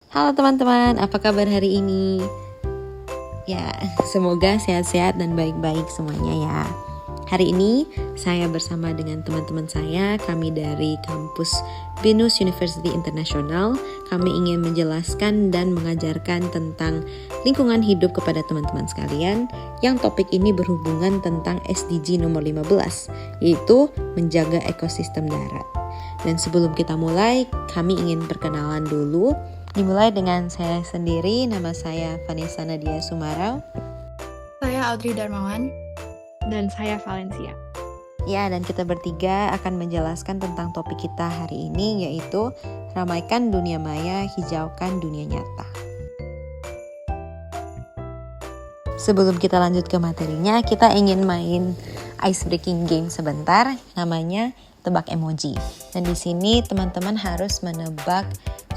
Halo teman-teman, apa kabar hari ini? Ya, semoga sehat-sehat dan baik-baik semuanya ya. Hari ini saya bersama dengan teman-teman saya, kami dari kampus Binus University International. Kami ingin menjelaskan dan mengajarkan tentang lingkungan hidup kepada teman-teman sekalian, yang topik ini berhubungan tentang SDG nomor 15, yaitu menjaga ekosistem darat. Dan sebelum kita mulai, kami ingin perkenalan dulu. Dimulai dengan saya sendiri, nama saya Vanessa Nadia Sumarau. Saya Audrey Darmawan. Dan saya Valencia. Ya, dan kita bertiga akan menjelaskan tentang topik kita hari ini, yaitu ramaikan dunia maya, hijaukan dunia nyata. Sebelum kita lanjut ke materinya, kita ingin main ice breaking game sebentar, namanya tebak emoji. Dan di sini teman-teman harus menebak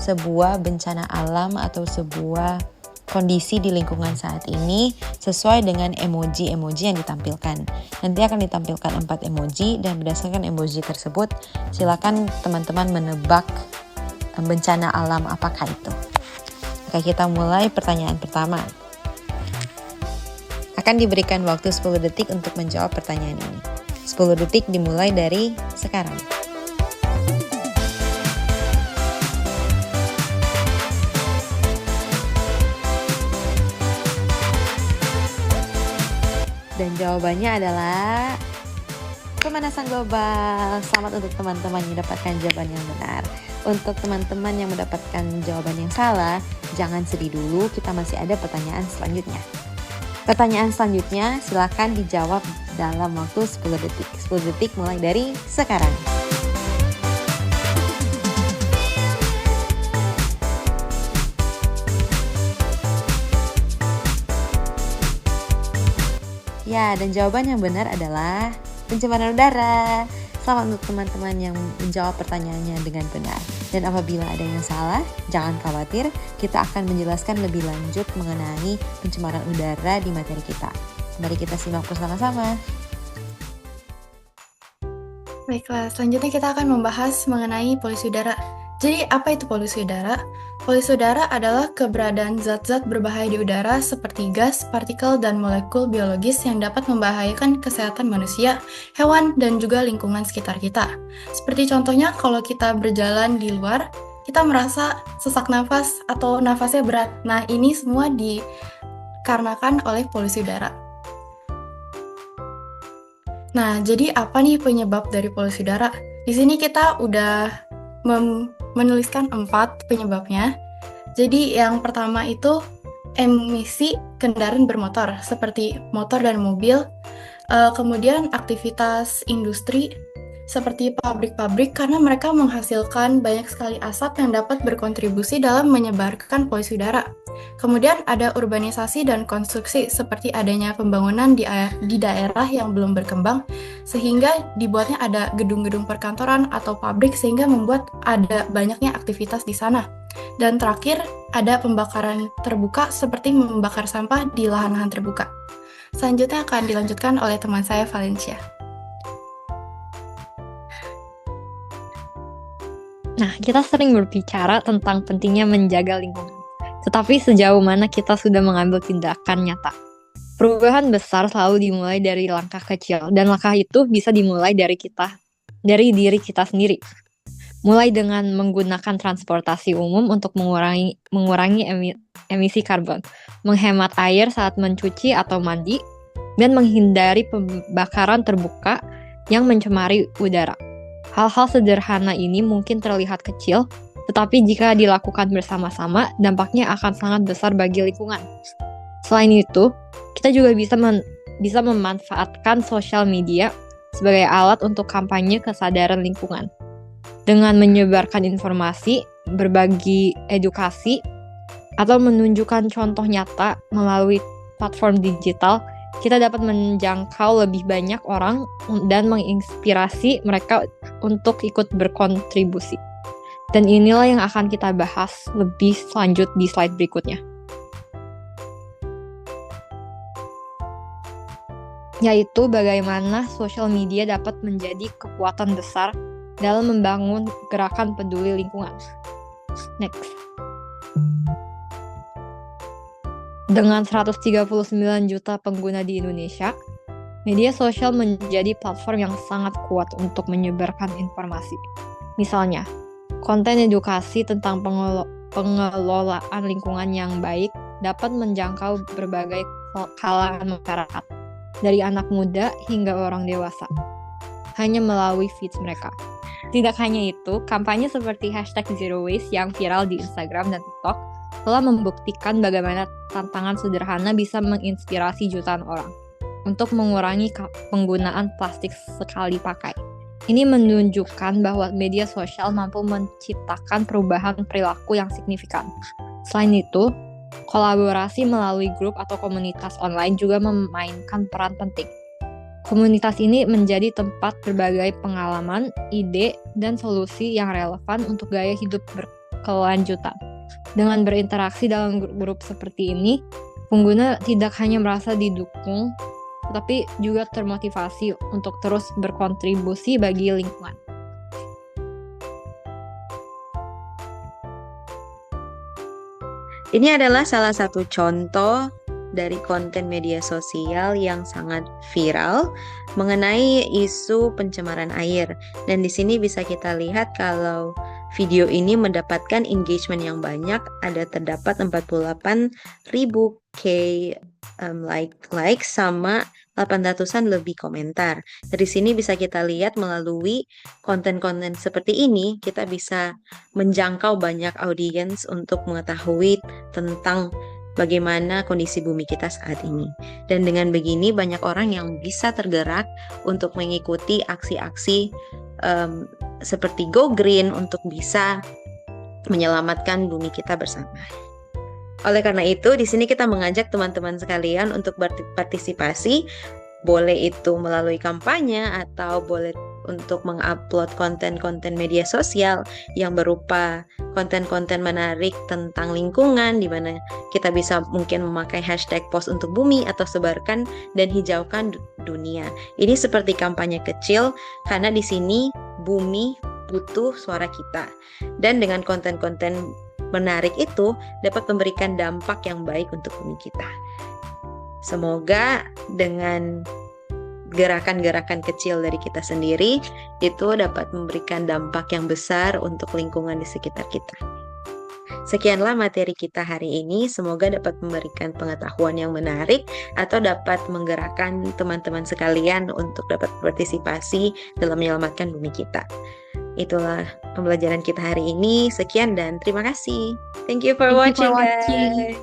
sebuah bencana alam atau sebuah kondisi di lingkungan saat ini sesuai dengan emoji-emoji yang ditampilkan. Nanti akan ditampilkan 4 emoji dan berdasarkan emoji tersebut silakan teman-teman menebak bencana alam apakah itu. Oke, kita mulai pertanyaan pertama. Akan diberikan waktu 10 detik untuk menjawab pertanyaan ini. 10 detik dimulai dari sekarang. Dan jawabannya adalah pemanasan global. Selamat untuk teman-teman yang mendapatkan jawaban yang benar. Untuk teman-teman yang mendapatkan jawaban yang salah, jangan sedih dulu, kita masih ada pertanyaan selanjutnya. Pertanyaan selanjutnya silakan dijawab dalam waktu 10 detik. 10 detik mulai dari sekarang. Ya, dan jawaban yang benar adalah pencemaran udara. Selamat untuk teman-teman yang menjawab pertanyaannya dengan benar. Dan apabila ada yang salah, jangan khawatir, kita akan menjelaskan lebih lanjut mengenai pencemaran udara di materi kita. Mari kita simak bersama-sama. Baiklah, selanjutnya kita akan membahas mengenai polusi udara. Jadi, apa itu polusi udara? Polusi udara adalah keberadaan zat-zat berbahaya di udara seperti gas, partikel, dan molekul biologis yang dapat membahayakan kesehatan manusia, hewan, dan juga lingkungan sekitar kita. Seperti contohnya, kalau kita berjalan di luar, kita merasa sesak nafas atau nafasnya berat. Nah, ini semua dikarenakan oleh polusi udara. Nah, jadi apa nih penyebab dari polusi udara? Di sini kita udah menuliskan 4 penyebabnya. Jadi yang pertama itu emisi kendaraan bermotor seperti motor dan mobil, kemudian aktivitas industri seperti pabrik-pabrik karena mereka menghasilkan banyak sekali asap yang dapat berkontribusi dalam menyebarkan polusi udara. Kemudian ada urbanisasi dan konstruksi seperti adanya pembangunan di daerah yang belum berkembang sehingga dibuatnya ada gedung-gedung perkantoran atau pabrik sehingga membuat ada banyaknya aktivitas di sana. Dan terakhir ada pembakaran terbuka seperti membakar sampah di lahan-lahan terbuka. Selanjutnya akan dilanjutkan oleh teman saya Valencia. Nah, kita sering berbicara tentang pentingnya menjaga lingkungan. Tetapi sejauh mana kita sudah mengambil tindakan nyata? Perubahan besar selalu dimulai dari langkah kecil, dan langkah itu bisa dimulai dari diri kita sendiri. Mulai dengan menggunakan transportasi umum untuk mengurangi emisi karbon, menghemat air saat mencuci atau mandi, dan menghindari pembakaran terbuka yang mencemari udara. Hal-hal sederhana ini mungkin terlihat kecil, tetapi jika dilakukan bersama-sama, dampaknya akan sangat besar bagi lingkungan. Selain itu, kita juga bisa memanfaatkan sosial media sebagai alat untuk kampanye kesadaran lingkungan. Dengan menyebarkan informasi, berbagi edukasi, atau menunjukkan contoh nyata melalui platform digital, kita dapat menjangkau lebih banyak orang dan menginspirasi mereka untuk ikut berkontribusi. Dan inilah yang akan kita bahas lebih lanjut di slide berikutnya. Yaitu bagaimana sosial media dapat menjadi kekuatan besar dalam membangun gerakan peduli lingkungan. Next. Dengan 139 juta pengguna di Indonesia, media sosial menjadi platform yang sangat kuat untuk menyebarkan informasi. Misalnya, konten edukasi tentang pengelolaan lingkungan yang baik dapat menjangkau berbagai kalangan masyarakat, dari anak muda hingga orang dewasa, hanya melalui feeds mereka. Tidak hanya itu, kampanye seperti #ZeroWaste yang viral di Instagram dan TikTok telah membuktikan bagaimana tantangan sederhana bisa menginspirasi jutaan orang untuk mengurangi penggunaan plastik sekali pakai. Ini menunjukkan bahwa media sosial mampu menciptakan perubahan perilaku yang signifikan. Selain itu, kolaborasi melalui grup atau komunitas online juga memainkan peran penting. Komunitas ini menjadi tempat berbagai pengalaman, ide, dan solusi yang relevan untuk gaya hidup berkelanjutan. Dengan berinteraksi dalam grup seperti ini, pengguna tidak hanya merasa didukung, tetapi juga termotivasi untuk terus berkontribusi bagi lingkungan. Ini adalah salah satu contoh dari konten media sosial yang sangat viral mengenai isu pencemaran air. Dan di sini bisa kita lihat kalau video ini mendapatkan engagement yang banyak, terdapat 48.000 like sama 800-an lebih komentar. Dari sini bisa kita lihat melalui konten-konten seperti ini, kita bisa menjangkau banyak audiens untuk mengetahui tentang bagaimana kondisi bumi kita saat ini. Dan dengan begini banyak orang yang bisa tergerak untuk mengikuti aksi-aksi seperti Go Green untuk bisa menyelamatkan bumi kita bersama. Oleh karena itu, di sini kita mengajak teman-teman sekalian untuk berpartisipasi, boleh itu melalui kampanye atau boleh untuk mengupload konten-konten media sosial yang berupa konten-konten menarik tentang lingkungan, di mana kita bisa mungkin memakai hashtag post untuk bumi atau sebarkan dan hijaukan dunia. Ini seperti kampanye kecil karena di sini bumi butuh suara kita. Dan dengan konten-konten menarik itu dapat memberikan dampak yang baik untuk bumi kita. Semoga dengan gerakan-gerakan kecil dari kita sendiri itu dapat memberikan dampak yang besar untuk lingkungan di sekitar kita. Sekianlah materi kita hari ini, semoga dapat memberikan pengetahuan yang menarik atau dapat menggerakkan teman-teman sekalian untuk dapat berpartisipasi dalam menyelamatkan bumi kita. Itulah pembelajaran kita hari ini. Sekian dan terima kasih. Thank you for watching, guys.